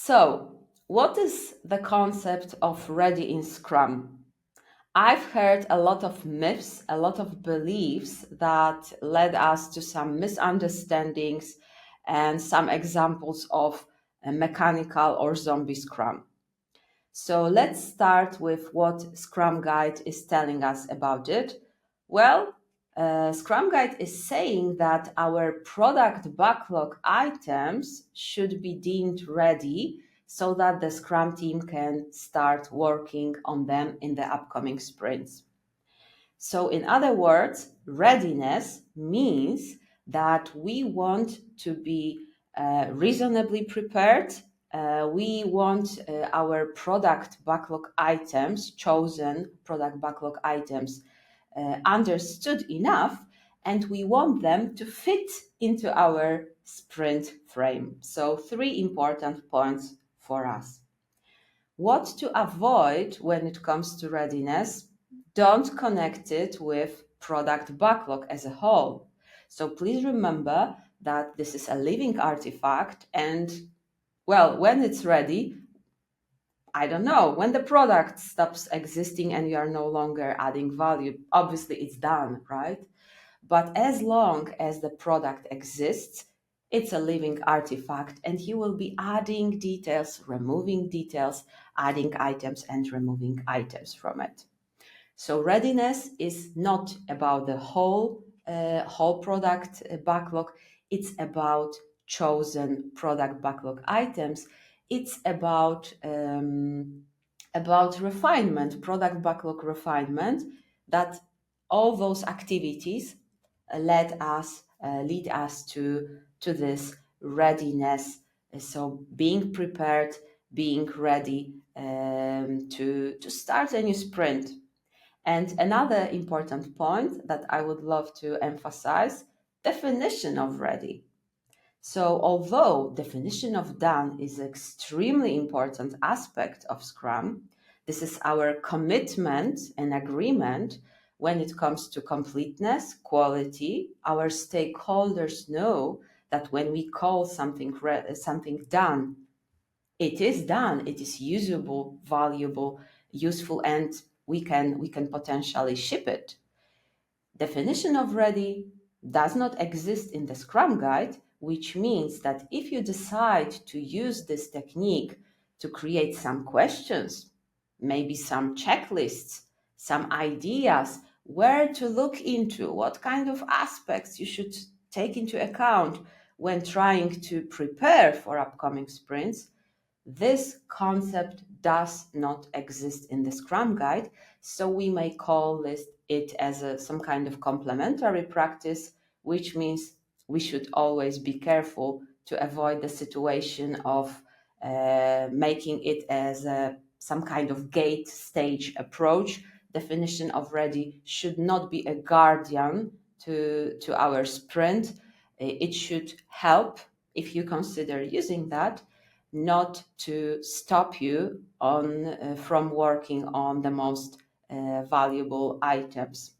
So, what is the concept of ready in Scrum? I've heard a lot of myths, a lot of beliefs that led us to some misunderstandings and some examples of a mechanical or zombie Scrum. So let's start with what Scrum Guide is telling us about it. Well, Scrum Guide is saying that our product backlog items should be deemed ready so that the Scrum team can start working on them in the upcoming sprints. So in other words, readiness means that we want to be reasonably prepared. We want our product backlog items, chosen product backlog items, understood enough, and we want them to fit into our sprint frame. So 3 important points for us. What to avoid when it comes to readiness? Don't connect it with product backlog as a whole. So please remember that this is a living artifact, and well, when it's ready, I don't know, when the product stops existing and you are no longer adding value, obviously it's done, right? But as long as the product exists, it's a living artifact, and you will be adding details, removing details, adding items and removing items from it. So readiness is not about the whole product backlog. It's about chosen product backlog items. It's about refinement, product backlog refinement, that all those activities lead us to this readiness. So being prepared, being ready to start a new sprint. And another important point that I would love to emphasize, definition of ready. So although definition of done is an extremely important aspect of Scrum, this is our commitment and agreement when it comes to completeness, quality. Our stakeholders know that when we call something done, it is usable, valuable, useful, and we can potentially ship it. Definition of ready does not exist in the Scrum Guide, which means that if you decide to use this technique to create some questions, maybe some checklists, some ideas, where to look into, what kind of aspects you should take into account when trying to prepare for upcoming sprints, this concept does not exist in the Scrum Guide, so we may call it as some kind of complementary practice, which means we should always be careful to avoid the situation of making it as some kind of gate stage approach. Definition of ready should not be a guardian to our sprint. It should help if you consider using that, not to stop you from working on the most valuable items.